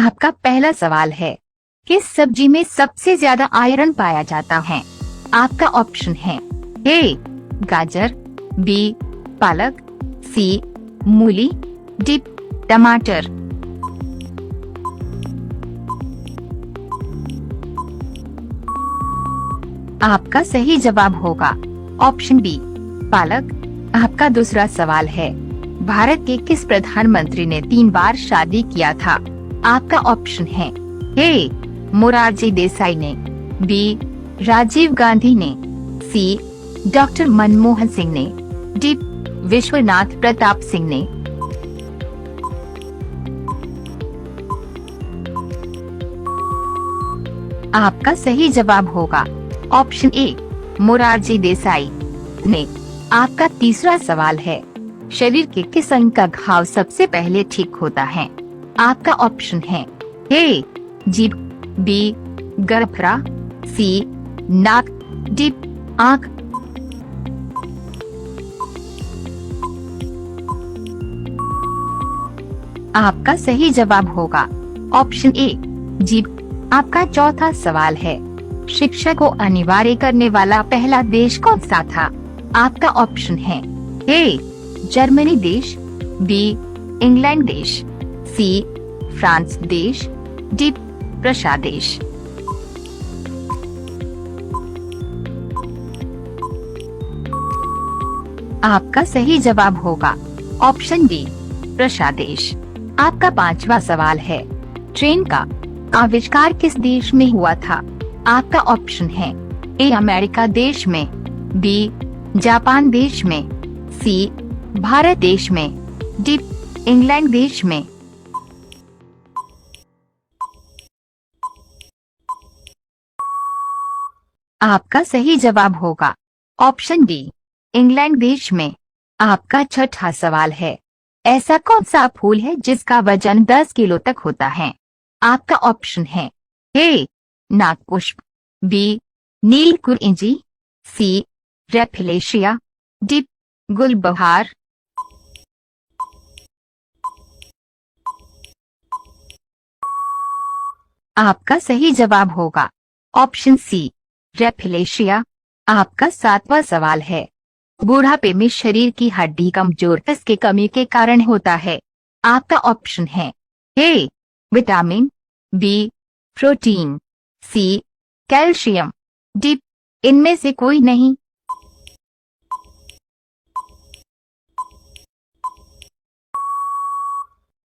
आपका पहला सवाल है, किस सब्जी में सबसे ज्यादा आयरन पाया जाता है? आपका ऑप्शन है ए गाजर, बी पालक, सी मूली, डी टमाटर। आपका सही जवाब होगा ऑप्शन बी पालक। आपका दूसरा सवाल है, भारत के किस प्रधानमंत्री ने 3 बार शादी किया था? आपका ऑप्शन है ए मोरारजी देसाई ने, बी राजीव गांधी ने, सी डॉक्टर मनमोहन सिंह ने, डी विश्वनाथ प्रताप सिंह ने। आपका सही जवाब होगा ऑप्शन ए मोरारजी देसाई ने। आपका तीसरा सवाल है, शरीर के किस अंग का घाव सबसे पहले ठीक होता है? आपका ऑप्शन है ए जीभ, बी गरफरा, सी नाक, डी आँख। आपका सही जवाब होगा ऑप्शन ए जीभ। आपका चौथा सवाल है, शिक्षा को अनिवार्य करने वाला पहला देश कौन सा था? आपका ऑप्शन है ए जर्मनी देश, बी इंग्लैंड देश, सी फ्रांस देश, डी प्रशा देश। आपका सही जवाब होगा ऑप्शन डी प्रशा देश। आपका पांचवा सवाल है, ट्रेन का आविष्कार किस देश में हुआ था? आपका ऑप्शन है ए अमेरिका देश में, बी जापान देश में, सी भारत देश में, डी इंग्लैंड देश में। आपका सही जवाब होगा ऑप्शन डी इंग्लैंड देश में। आपका छठा सवाल है, ऐसा कौन सा फूल है जिसका वजन 10 किलो तक होता है? आपका ऑप्शन है ए नागपुष्प, बी नीलकुरिंजी, सी रेफिलेशिया, डी गुलबहार। आपका सही जवाब होगा ऑप्शन सी रेफिलेशिया। आपका सातवां सवाल है, बुढ़ापे में शरीर की हड्डी कमजोर किसकी कमी के कारण होता है? आपका ऑप्शन है A vitamin, B protein, C calcium, D इनमें से कोई नहीं।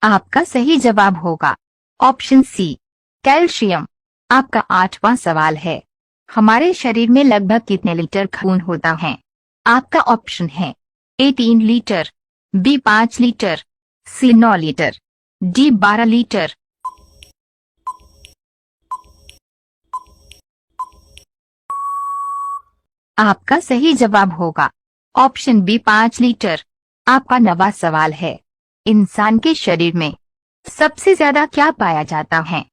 आपका सही जवाब होगा ऑप्शन सी कैल्शियम। आपका आठवां सवाल है, हमारे शरीर में लगभग कितने लीटर खून होता है? आपका ऑप्शन है ए 3 लीटर, बी 5 लीटर, सी 9 लीटर, डी 12 लीटर। आपका सही जवाब होगा ऑप्शन बी 5 लीटर। आपका नवा सवाल है, इंसान के शरीर में सबसे ज्यादा क्या पाया जाता है?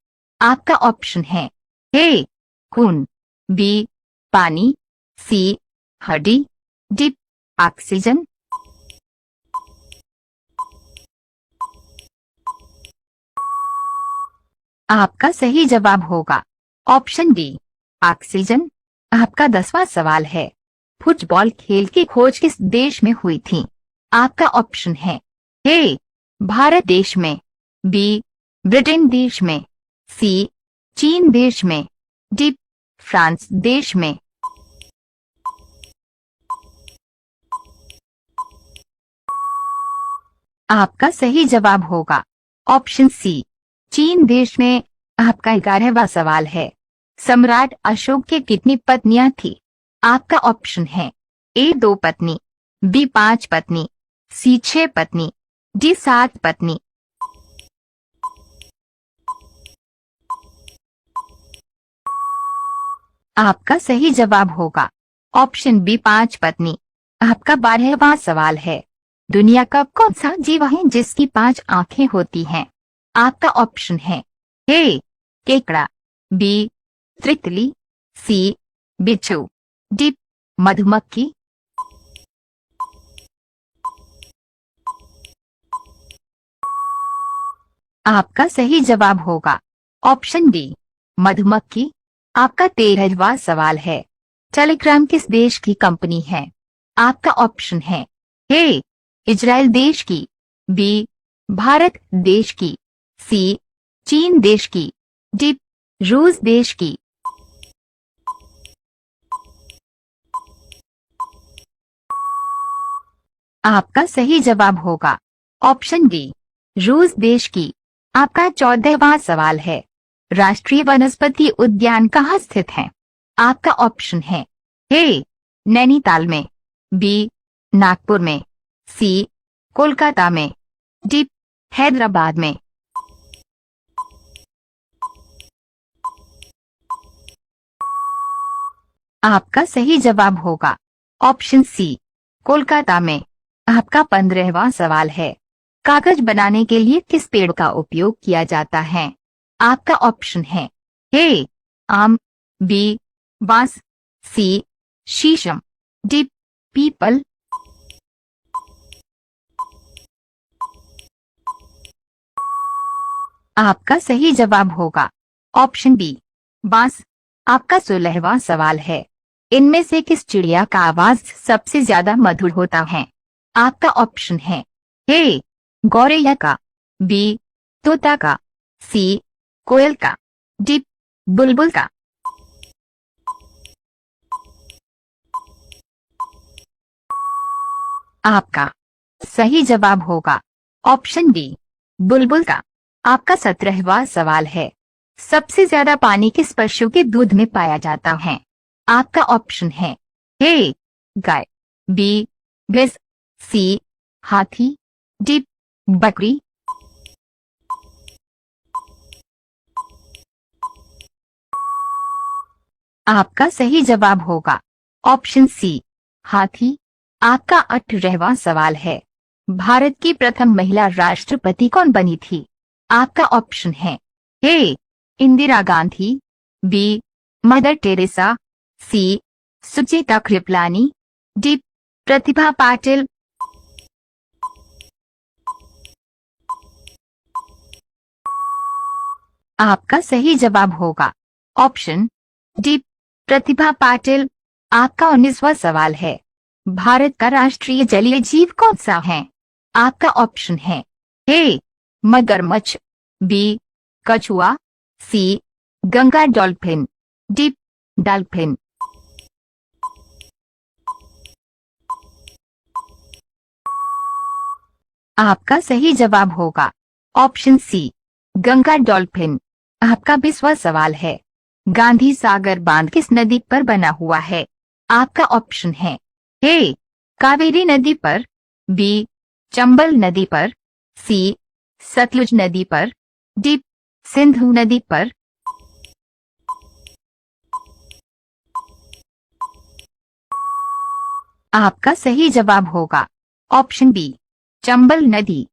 आपका ऑप्शन है ए खून, बी पानी, सी हड्डी, डी ऑक्सीजन। आपका सही जवाब होगा ऑप्शन डी ऑक्सीजन। आपका 10वां सवाल है, फुटबॉल खेल की खोज किस देश में हुई थी? आपका ऑप्शन है ए भारत देश में, बी ब्रिटेन देश में, सी चीन देश में, डी फ्रांस देश में। आपका सही जवाब होगा ऑप्शन सी चीन देश में। आपका 11वां सवाल है, सम्राट अशोक के कितनी पत्नियां थी? आपका ऑप्शन है ए 2 पत्नी, बी 5 पत्नी, सी 6 पत्नी, डी 7 पत्नी। आपका सही जवाब होगा ऑप्शन बी 5 पत्नी। आपका 12वां सवाल है, दुनिया का कौन सा जीव है जिसकी 5 आंखें होती हैं? आपका ऑप्शन है ए केकड़ा, बी तितली, सी बिच्छू, डी मधुमक्खी। आपका सही जवाब होगा ऑप्शन डी मधुमक्खी। आपका 13वां सवाल है, टेलीग्राम किस देश की कंपनी है? आपका ऑप्शन है ए इजराइल देश की, बी भारत देश की, सी चीन देश की, डी रूस देश की। आपका सही जवाब होगा ऑप्शन डी रूस देश की। आपका 14वां सवाल है, राष्ट्रीय वनस्पति उद्यान कहाँ स्थित है? आपका ऑप्शन है ए नैनीताल में, बी नागपुर में, सी कोलकाता में, डी हैदराबाद में। आपका सही जवाब होगा ऑप्शन सी कोलकाता में। आपका 15वां सवाल है, कागज बनाने के लिए किस पेड़ का उपयोग किया जाता है? आपका ऑप्शन है ए आम, बी बांस, सी शीशम, डी पीपल। आपका सही जवाब होगा ऑप्शन बी बांस। आपका 16वां सवाल है, इनमें से किस चिड़िया का आवाज सबसे ज्यादा मधुर होता है? आपका ऑप्शन है ए गौरैया का, बी तोता का, सी कोयल का, डी बुलबुल का। आपका सही जवाब होगा ऑप्शन डी बुलबुल का। आपका 17वां सवाल है, सबसे ज्यादा पानी किस पशु के दूध में पाया जाता है? आपका ऑप्शन है ए गाय, बी भैंस, सी हाथी, डी बकरी। आपका सही जवाब होगा ऑप्शन सी हाथी। आपका 18वां सवाल है, भारत की प्रथम महिला राष्ट्रपति कौन बनी थी? आपका ऑप्शन है A Indira Gandhi, B Mother Teresa, C Sucheta Kripalani, D Pratibha Patil. आपका सही जवाब होगा ऑप्शन डी प्रतिभा पाटिल। आपका 19वां सवाल है, भारत का राष्ट्रीय जलीय जीव कौन सा है? आपका ऑप्शन है ए मगरमच्छ, बी कछुआ, सी गंगा डॉल्फिन, डी डॉल्फिन। आपका सही जवाब होगा ऑप्शन सी गंगा डॉल्फिन। आपका 20वां सवाल है, गांधी सागर बांध किस नदी पर बना हुआ है? आपका ऑप्शन है ए कावेरी नदी पर, बी चंबल नदी पर, सी सतलुज नदी पर, डी सिंधु नदी पर। आपका सही जवाब होगा ऑप्शन बी चंबल नदी।